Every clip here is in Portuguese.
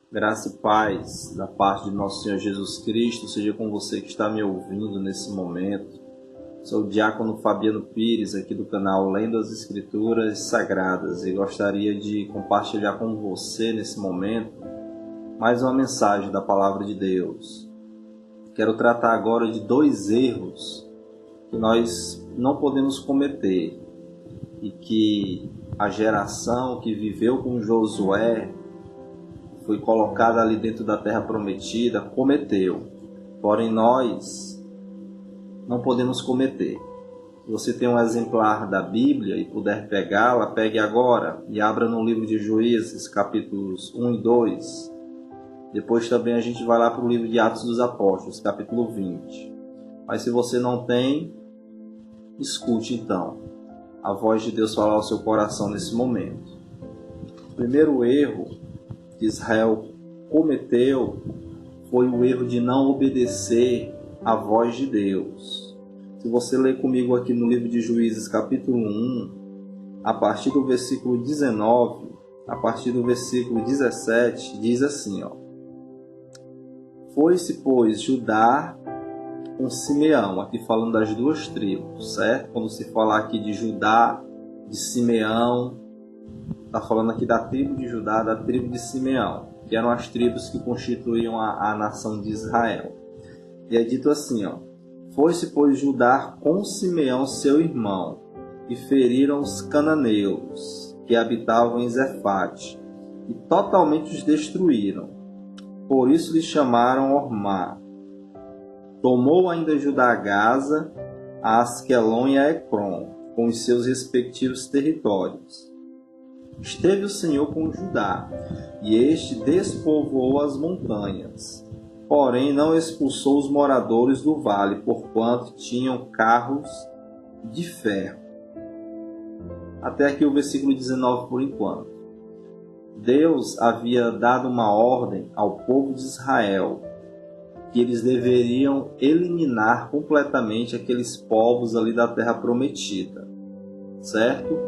Graça e paz da parte de nosso Senhor Jesus Cristo seja com você que está me ouvindo nesse momento. Sou o diácono Fabiano Pires, aqui do canal Lendo as Escrituras Sagradas, e gostaria de compartilhar com você nesse momento mais uma mensagem da Palavra de Deus. Quero tratar agora de 2 erros que nós não podemos cometer e que a geração que viveu com Josué, foi colocada ali dentro da terra prometida, cometeu. Porém, nós não podemos cometer. Se você tem um exemplar da Bíblia e puder pegá-la, pegue agora e abra no livro de Juízes, capítulos 1 e 2. Depois também a gente vai lá para o livro de Atos dos Apóstolos, capítulo 20. Mas se você não tem, escute então a voz de Deus falar ao seu coração nesse momento. O primeiro erro que Israel cometeu foi o erro de não obedecer à voz de Deus. Se você ler comigo aqui no livro de Juízes, capítulo 1, a partir do versículo 19, a partir do versículo 17, diz assim, Foi-se, pois, Judá com Simeão, aqui falando das 2 tribos, certo? Quando se falar aqui de Judá, de Simeão, está falando aqui da tribo de Judá, da tribo de Simeão, que eram as tribos que constituíam a nação de Israel. E é dito assim, Foi-se, pois, Judá com Simeão, seu irmão, e feriram os cananeus, que habitavam em Zefate, e totalmente os destruíram. Por isso lhe chamaram Ormá. Tomou ainda Judá Gaza, a Asquelon e a Ecrom, com os seus respectivos territórios. Esteve o Senhor com Judá, e este despovoou as montanhas. Porém, não expulsou os moradores do vale, porquanto tinham carros de ferro. Até aqui o versículo 19 por enquanto. Deus havia dado uma ordem ao povo de Israel, que eles deveriam eliminar completamente aqueles povos ali da terra prometida, certo?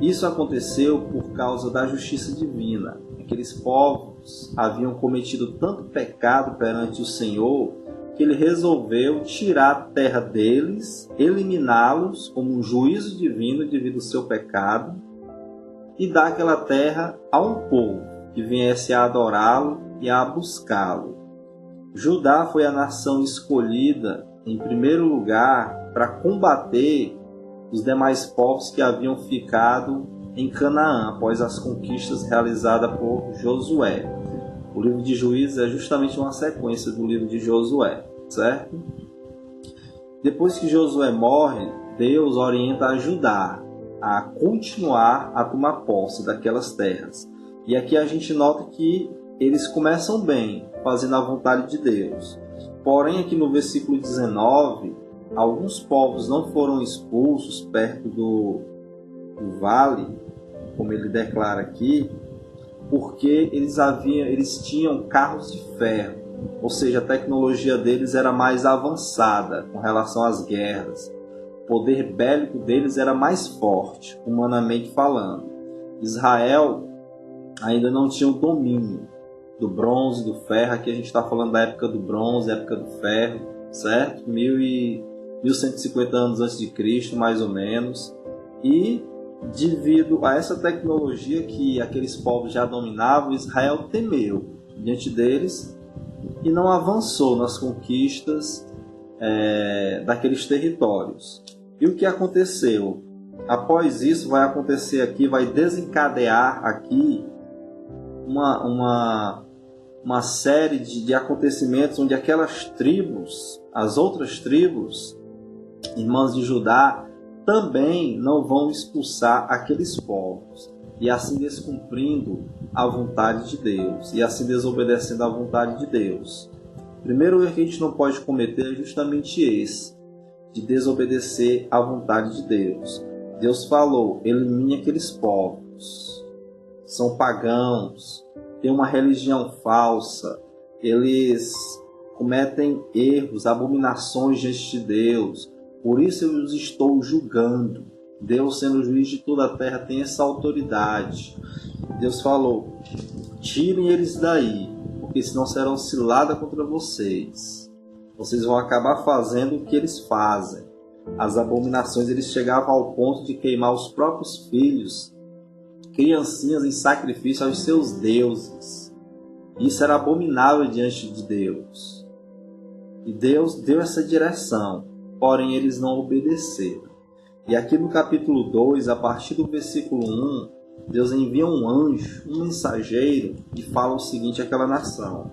Isso aconteceu por causa da justiça divina. Aqueles povos haviam cometido tanto pecado perante o Senhor que ele resolveu tirar a terra deles, eliminá-los como um juízo divino devido ao seu pecado e dar aquela terra a um povo que viesse a adorá-lo e a buscá-lo. Judá foi a nação escolhida em primeiro lugar para combater os demais povos que haviam ficado em Canaã após as conquistas realizadas por Josué. O livro de Juízes é justamente uma sequência do livro de Josué, certo? Depois que Josué morre, Deus orienta a Judá a continuar a tomar posse daquelas terras. E aqui a gente nota que eles começam bem, fazendo a vontade de Deus. Porém, aqui no versículo 19, alguns povos não foram expulsos perto do vale, como ele declara aqui, porque eles tinham carros de ferro, ou seja, a tecnologia deles era mais avançada com relação às guerras. O poder bélico deles era mais forte, humanamente falando. Israel ainda não tinha o domínio do bronze, do ferro. Aqui a gente está falando da época do bronze, época do ferro, certo? 1150 anos antes de Cristo, mais ou menos. E devido a essa tecnologia que aqueles povos já dominavam, Israel temeu diante deles e não avançou nas conquistas daqueles territórios. E o que aconteceu? Após isso vai acontecer aqui, vai desencadear aqui uma série de acontecimentos onde aquelas tribos, as outras tribos, irmãs de Judá, também não vão expulsar aqueles povos, e assim descumprindo a vontade de Deus, e assim desobedecendo a vontade de Deus. O primeiro erro que a gente não pode cometer é justamente esse, de desobedecer à vontade de Deus. Deus falou, elimine aqueles povos, são pagãos, têm uma religião falsa, eles cometem erros, abominações diante de Deus, por isso eu os estou julgando. Deus, sendo o juiz de toda a terra, tem essa autoridade. Deus falou: tirem eles daí, porque senão serão cilada contra vocês. Vocês vão acabar fazendo o que eles fazem. As abominações, eles chegavam ao ponto de queimar os próprios filhos, criancinhas, em sacrifício aos seus deuses. Isso era abominável diante de Deus. E Deus deu essa direção, porém eles não obedeceram. E aqui no capítulo 2, a partir do versículo 1, Deus envia um anjo, um mensageiro, e fala o seguinte àquela nação: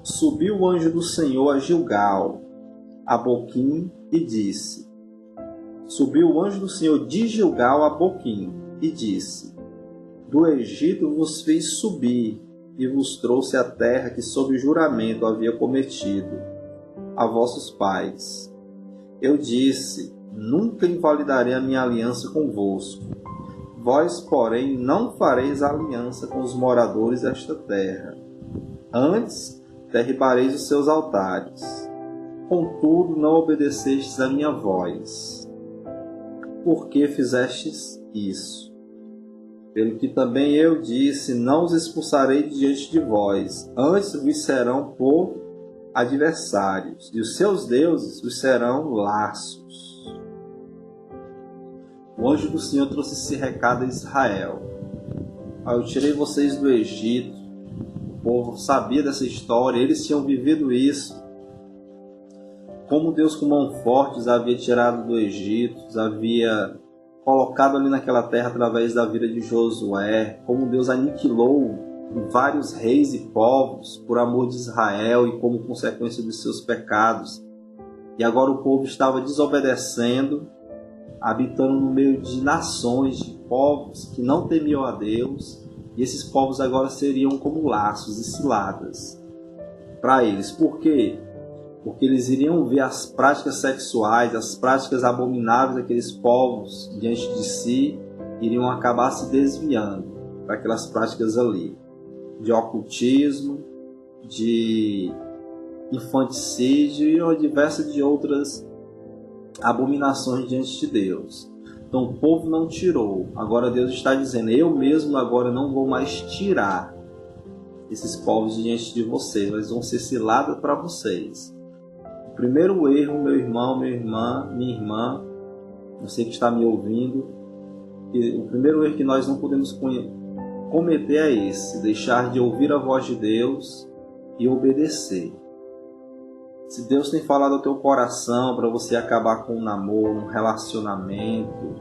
subiu o anjo do Senhor a Gilgal, a Boquim, e disse. Subiu o anjo do Senhor de Gilgal a Boquim, e disse: do Egito vos fiz subir, e vos trouxe a terra que sob juramento havia cometido a vossos pais. Eu disse: nunca invalidarei a minha aliança convosco. Vós, porém, não fareis aliança com os moradores desta terra. Antes, derribareis os seus altares. Contudo, não obedecestes a minha voz. Por que fizestes isso? Pelo que também eu disse: não os expulsarei de diante de vós. Antes vos serão por adversários, e os seus deuses vos serão laços. O anjo do Senhor trouxe esse recado a Israel: eu tirei vocês do Egito. O povo sabia dessa história, eles tinham vivido isso. Como Deus, com mão forte, os havia tirado do Egito, os havia colocado ali naquela terra através da vida de Josué. Como Deus aniquilou vários reis e povos por amor de Israel e como consequência dos seus pecados. E agora o povo estava desobedecendo, habitando no meio de nações, de povos que não temiam a Deus, e esses povos agora seriam como laços e ciladas para eles. Por quê? Porque eles iriam ver as práticas sexuais, as práticas abomináveis daqueles povos diante de si, iriam acabar se desviando para aquelas práticas ali, de ocultismo, de infanticídio e uma diversas de outras abominações diante de Deus. Então o povo não tirou. Agora Deus está dizendo: eu mesmo agora não vou mais tirar esses povos diante de vocês, mas vão ser ciladas para vocês. O primeiro erro, meu irmão, minha irmã, você que está me ouvindo, o primeiro erro que nós não podemos cometer é esse: deixar de ouvir a voz de Deus e obedecer. Se Deus tem falado ao teu coração para você acabar com um namoro, um relacionamento,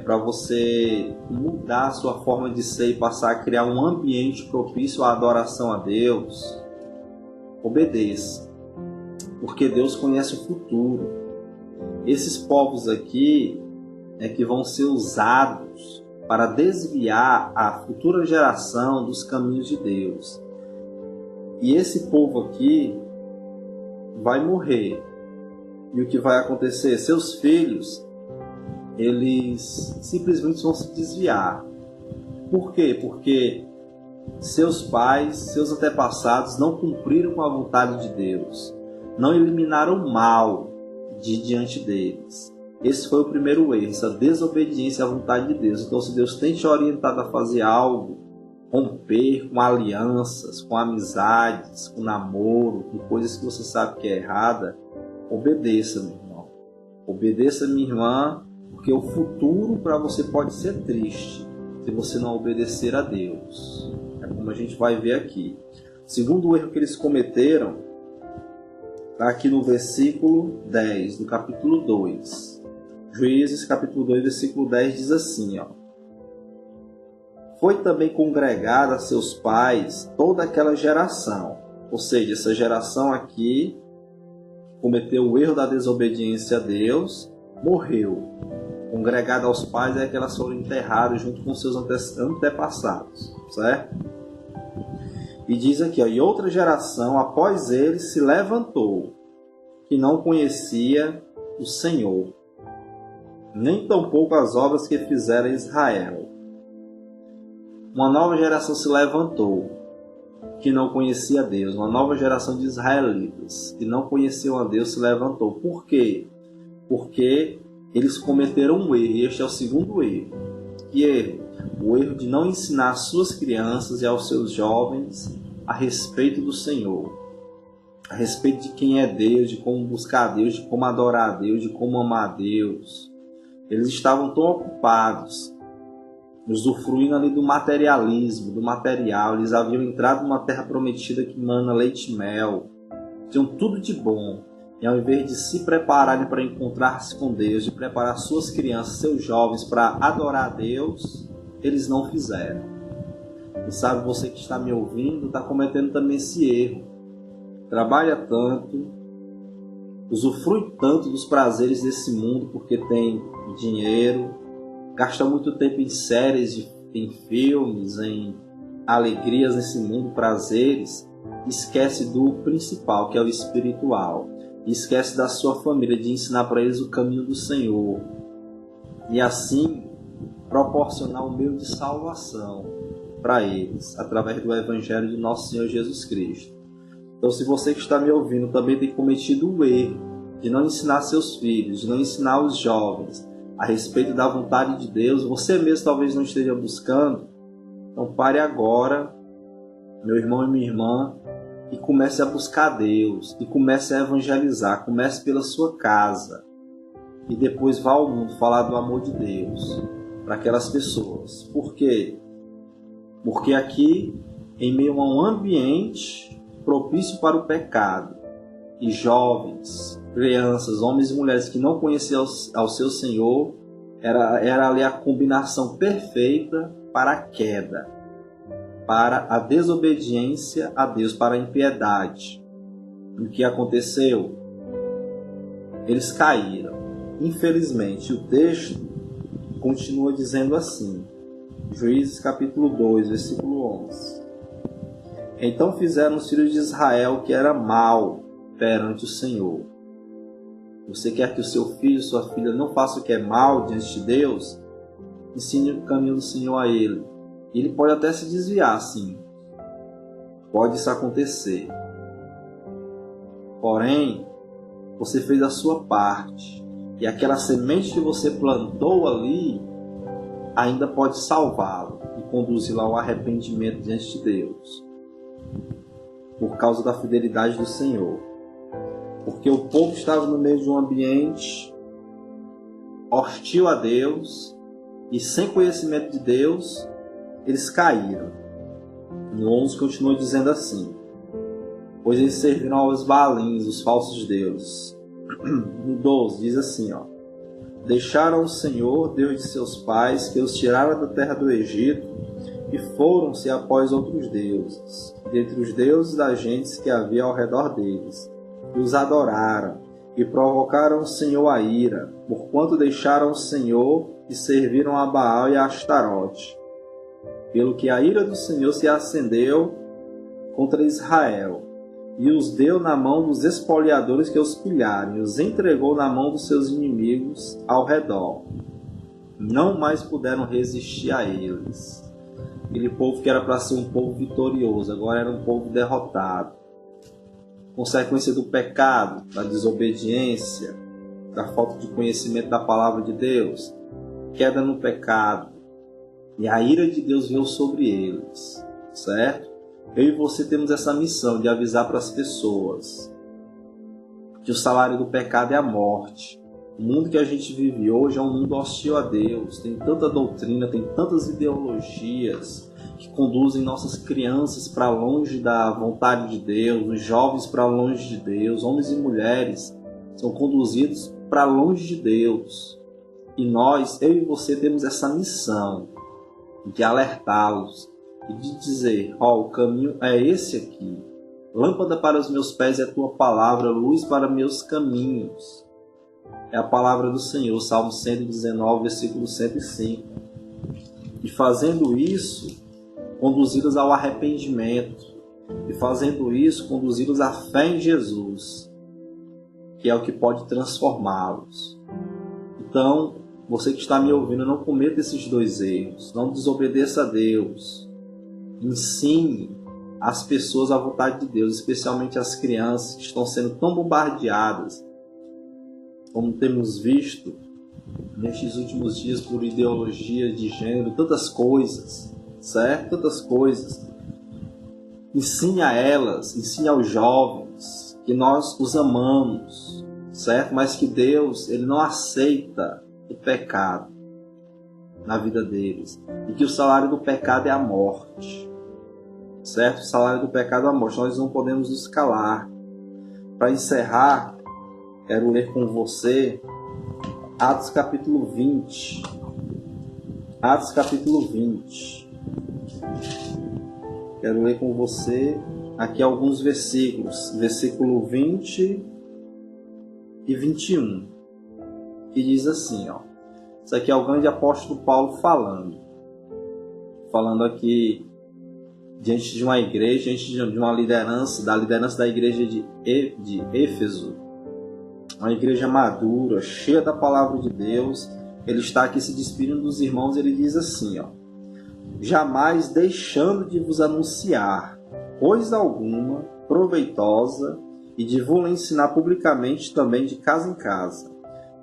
para você mudar a sua forma de ser e passar a criar um ambiente propício à adoração a Deus, obedeça, porque Deus conhece o futuro. Esses povos aqui é que vão ser usados para desviar a futura geração dos caminhos de Deus. E esse povo aqui vai morrer. E o que vai acontecer? Seus filhos, eles simplesmente vão se desviar. Por quê? Porque seus pais, seus antepassados não cumpriram com a vontade de Deus, não eliminaram o mal de diante deles. Esse foi o primeiro erro, essa desobediência à vontade de Deus. Então, se Deus tem te orientado a fazer algo, romper com alianças, com amizades, com namoro, com coisas que você sabe que é errada, obedeça, meu irmão. Obedeça, minha irmã, porque o futuro para você pode ser triste se você não obedecer a Deus. É como a gente vai ver aqui. O segundo erro que eles cometeram está aqui no versículo 10, do capítulo 2. Juízes, capítulo 2, versículo 10, diz assim, ó: foi também congregada a seus pais toda aquela geração. Ou seja, essa geração aqui cometeu o erro da desobediência a Deus, morreu. Congregada aos pais é que elas foram enterradas junto com seus antepassados, certo? E diz aqui, ó: e outra geração após ele se levantou, que não conhecia o Senhor, nem tampouco as obras que fizera Israel. Uma nova geração se levantou, que não conhecia Deus. Uma nova geração de israelitas, que não conheciam a Deus, se levantou. Por quê? Porque eles cometeram um erro, e este é o segundo erro. Que erro? O erro de não ensinar às suas crianças e aos seus jovens a respeito do Senhor, a respeito de quem é Deus, de como buscar a Deus, de como adorar a Deus, de como amar a Deus. Eles estavam tão ocupados, usufruindo ali do materialismo, do material. Eles haviam entrado numa terra prometida que mana leite e mel, tinham tudo de bom. E ao invés de se prepararem para encontrar-se com Deus, de preparar suas crianças, seus jovens para adorar a Deus, eles não fizeram. E sabe, você que está me ouvindo, está cometendo também esse erro. Trabalha tanto, usufrui tanto dos prazeres desse mundo porque tem dinheiro, gasta muito tempo em séries, em filmes, em alegrias nesse mundo, prazeres, esquece do principal, que é o espiritual. E esquece da sua família, de ensinar para eles o caminho do Senhor. E assim, proporcionar um meio de salvação para eles, através do Evangelho de nosso Senhor Jesus Cristo. Então, se você que está me ouvindo também tem cometido o erro de não ensinar seus filhos, de não ensinar os jovens a respeito da vontade de Deus, você mesmo talvez não esteja buscando, então pare agora, meu irmão e minha irmã, e comece a buscar Deus, e comece a evangelizar, comece pela sua casa, e depois vá ao mundo falar do amor de Deus para aquelas pessoas. Por quê? Porque aqui, em meio a um ambiente propício para o pecado, e jovens, crianças, homens e mulheres que não conheciam ao seu Senhor, era ali a combinação perfeita para a queda, para a desobediência a Deus, para a impiedade. E o que aconteceu? Eles caíram. Infelizmente, o texto continua dizendo assim, Juízes capítulo 2, versículo 11. Então fizeram os filhos de Israel o que era mal perante o Senhor. Você quer que o seu filho, sua filha não faça o que é mal diante de Deus? Ensine o caminho do Senhor a ele. Ele pode até se desviar, sim. Pode isso acontecer. Porém, você fez a sua parte. E aquela semente que você plantou ali ainda pode salvá-lo e conduzi-lo ao arrependimento diante de Deus. Por causa da fidelidade do Senhor. Porque o povo estava no meio de um ambiente hostil a Deus e sem conhecimento de Deus, eles caíram. No 11 continua dizendo assim: pois eles serviram aos Baalins, os falsos deuses. No 12 diz assim, deixaram o Senhor, Deus de seus pais, que os tirara da terra do Egito, e foram-se após outros deuses, dentre os deuses das gentes que havia ao redor deles, e os adoraram, e provocaram o Senhor a ira, porquanto deixaram o Senhor e serviram a Baal e a Astarote. Pelo que a ira do Senhor se acendeu contra Israel, e os deu na mão dos espoliadores que os pilharam, e os entregou na mão dos seus inimigos ao redor. Não mais puderam resistir a eles. Aquele povo que era para ser um povo vitorioso, agora era um povo derrotado. Consequência do pecado, da desobediência, da falta de conhecimento da palavra de Deus, queda no pecado. E a ira de Deus veio sobre eles, certo? Eu e você temos essa missão de avisar para as pessoas que o salário do pecado é a morte. O mundo que a gente vive hoje é um mundo hostil a Deus. Tem tanta doutrina, tem tantas ideologias que conduzem nossas crianças para longe da vontade de Deus, os jovens para longe de Deus, homens e mulheres são conduzidos para longe de Deus. E nós, eu e você, temos essa missão de alertá-los e de dizer, o caminho é esse aqui. Lâmpada para os meus pés é a tua palavra, luz para meus caminhos. É a palavra do Senhor, Salmo 119, versículo 105. E fazendo isso, conduzi-los ao arrependimento. E fazendo isso, conduzi-los à fé em Jesus, que é o que pode transformá-los. Então, você que está me ouvindo, não cometa esses dois erros. Não desobedeça a Deus. Ensine as pessoas a vontade de Deus, especialmente as crianças que estão sendo tão bombardeadas, como temos visto nestes últimos dias por ideologia de gênero, tantas coisas, certo? Tantas coisas. Ensine a elas, ensine aos jovens que nós os amamos, certo? Mas que Deus, Ele não aceita o pecado na vida deles. E que o salário do pecado é a morte, certo? O salário do pecado é a morte. Nós não podemos nos calar. Para encerrar, quero ler com você Atos capítulo 20. Atos capítulo 20. Quero ler com você aqui alguns versículos. Versículo 20 e 21. Que diz assim, ó. Isso aqui é o grande apóstolo Paulo falando. Falando aqui diante de uma igreja, diante de uma liderança, da liderança da igreja de Éfeso. Uma igreja madura, cheia da palavra de Deus. Ele está aqui se despedindo dos irmãos. Ele diz assim, ó: jamais deixando de vos anunciar coisa alguma proveitosa e de vos ensinar publicamente também de casa em casa,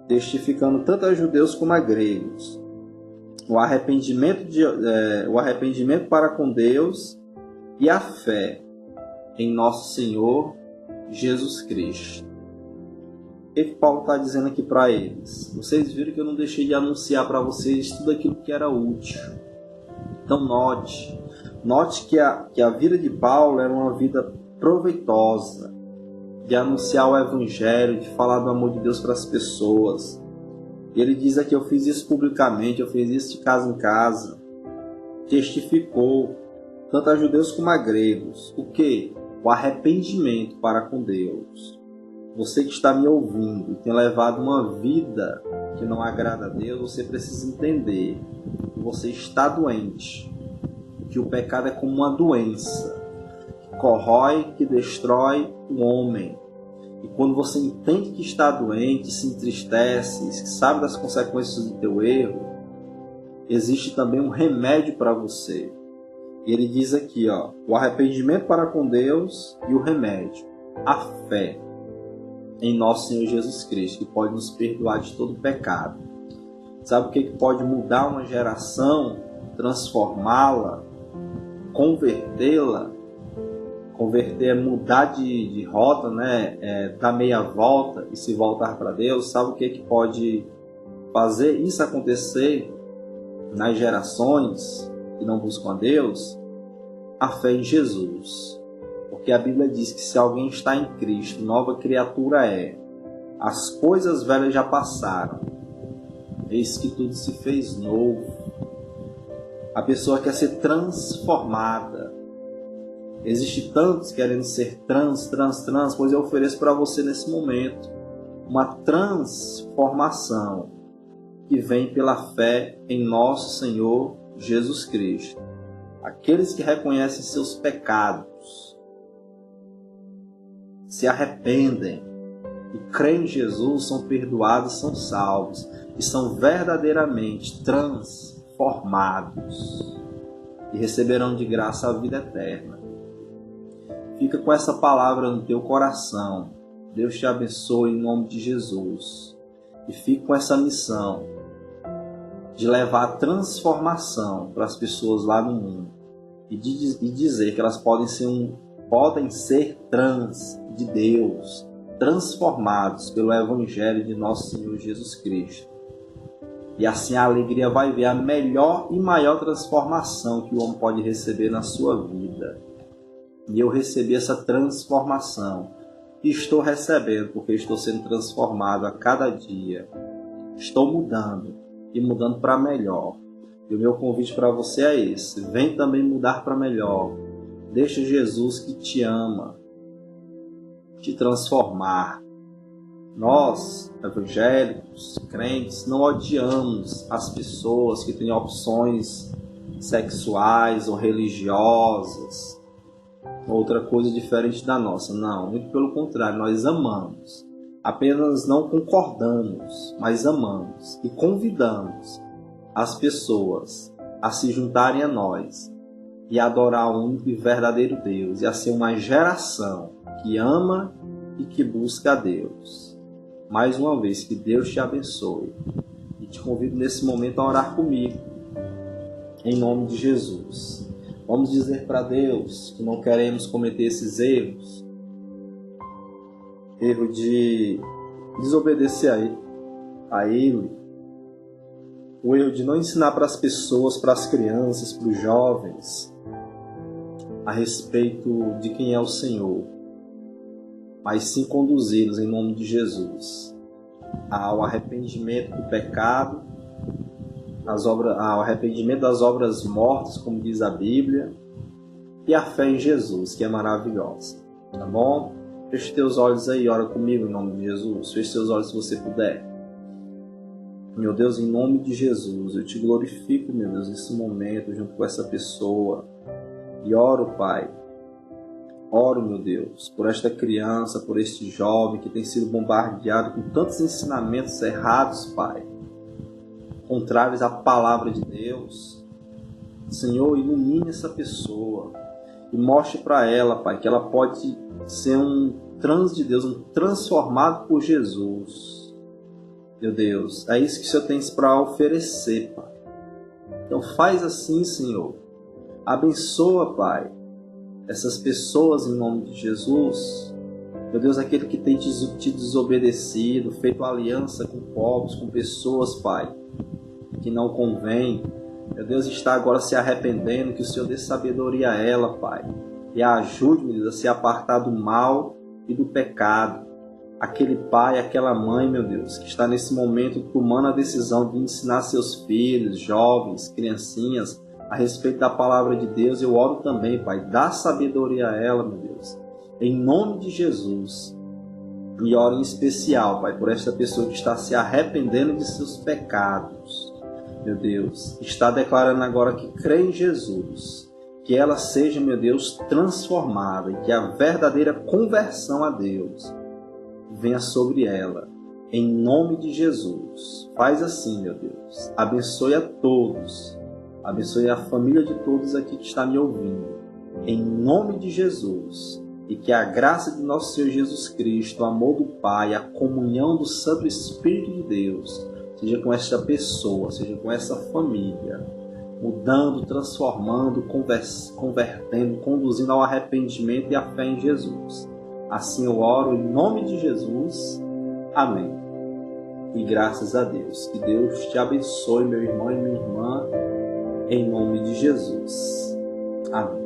testificando tanto a judeus como a gregos o arrependimento para com Deus e a fé em nosso Senhor Jesus Cristo. O que Paulo está dizendo aqui para eles? Vocês viram que eu não deixei de anunciar para vocês tudo aquilo que era útil. Então note que a vida de Paulo era uma vida proveitosa, de anunciar o Evangelho, de falar do amor de Deus para as pessoas. E ele diz aqui: eu fiz isso publicamente, eu fiz isso de casa em casa. Testificou, tanto a judeus como a gregos. O quê? O arrependimento para com Deus. Você que está me ouvindo e tem levado uma vida que não agrada a Deus, você precisa entender que você está doente, que o pecado é como uma doença, que corrói, que destrói o homem. E quando você entende que está doente, se entristece, sabe das consequências do teu erro, existe também um remédio para você. E ele diz aqui, ó, o arrependimento para com Deus e o remédio, a fé em nosso Senhor Jesus Cristo, que pode nos perdoar de todo pecado. Sabe o que pode mudar uma geração, transformá-la, convertê-la? Converter é mudar de rota, né? Dar meia volta e se voltar para Deus. Sabe o que pode fazer isso acontecer nas gerações que não buscam a Deus? A fé em Jesus. Porque a Bíblia diz que se alguém está em Cristo, nova criatura é. As coisas velhas já passaram, eis que tudo se fez novo. A pessoa quer ser transformada. Existe tantos querendo ser trans, pois eu ofereço para você nesse momento uma transformação que vem pela fé em nosso Senhor Jesus Cristo. Aqueles que reconhecem seus pecados, se arrependem e creem em Jesus, são perdoados, são salvos e são verdadeiramente transformados e receberão de graça a vida eterna. Fica com essa palavra no teu coração. Deus te abençoe em nome de Jesus. E fique com essa missão de levar a transformação para as pessoas lá no mundo e dizer que elas podem ser trans de Deus, transformados pelo Evangelho de nosso Senhor Jesus Cristo. E assim a alegria vai ver a melhor e maior transformação que o homem pode receber na sua vida. E eu recebi essa transformação. E estou recebendo porque estou sendo transformado a cada dia. Estou mudando e mudando para melhor. E o meu convite para você é esse: vem também mudar para melhor. Deixa Jesus, que te ama, te transformar. Nós, evangélicos, crentes, não odiamos as pessoas que têm opções sexuais ou religiosas, outra coisa diferente da nossa. Não, muito pelo contrário, nós amamos. Apenas não concordamos, mas amamos e convidamos as pessoas a se juntarem a nós e adorar o único e verdadeiro Deus, e a ser uma geração que ama e que busca a Deus. Mais uma vez, que Deus te abençoe te convido nesse momento a orar comigo, em nome de Jesus. Vamos dizer para Deus que não queremos cometer esses erros, erro de desobedecer a Ele, o erro de não ensinar para as pessoas, para as crianças, para os jovens, a respeito de quem é o Senhor, mas sim conduzi-los em nome de Jesus ao arrependimento do pecado, ao arrependimento das obras mortas, como diz a Bíblia, e a fé em Jesus, que é maravilhosa. Tá bom? Feche teus olhos aí, ora comigo em nome de Jesus. Feche teus olhos se você puder. Meu Deus, em nome de Jesus, eu te glorifico, meu Deus, nesse momento, junto com essa pessoa. E oro, Pai, meu Deus, por esta criança, por este jovem que tem sido bombardeado com tantos ensinamentos errados, Pai, contrários à palavra de Deus. Senhor, ilumine essa pessoa e mostre para ela, Pai, que ela pode ser um trans de Deus, um transformado por Jesus. Meu Deus, é isso que o Senhor tem para oferecer, Pai. Então faz assim, Senhor. Abençoa, Pai, essas pessoas em nome de Jesus. Meu Deus, aquele que tem te desobedecido, feito aliança com povos, com pessoas, Pai, que não convém. Meu Deus, está agora se arrependendo, que o Senhor dê sabedoria a ela, Pai, e a ajude, meu Deus, a se apartar do mal e do pecado. Aquele pai, aquela mãe, meu Deus, que está nesse momento tomando a decisão de ensinar seus filhos, jovens, criancinhas, a respeito da palavra de Deus, eu oro também, Pai, dá sabedoria a ela, meu Deus, em nome de Jesus. E oro em especial, Pai, por esta pessoa que está se arrependendo de seus pecados. Meu Deus, está declarando agora que crê em Jesus, que ela seja, meu Deus, transformada e que a verdadeira conversão a Deus venha sobre ela, em nome de Jesus. Faz assim, meu Deus, abençoe a todos, abençoe a família de todos aqui que está me ouvindo, em nome de Jesus, e que a graça de nosso Senhor Jesus Cristo, o amor do Pai, a comunhão do Santo Espírito de Deus, seja com esta pessoa, seja com essa família, mudando, transformando, convertendo, conduzindo ao arrependimento e à fé em Jesus. Assim eu oro em nome de Jesus. Amém. E graças a Deus. Que Deus te abençoe, meu irmão e minha irmã, em nome de Jesus. Amém.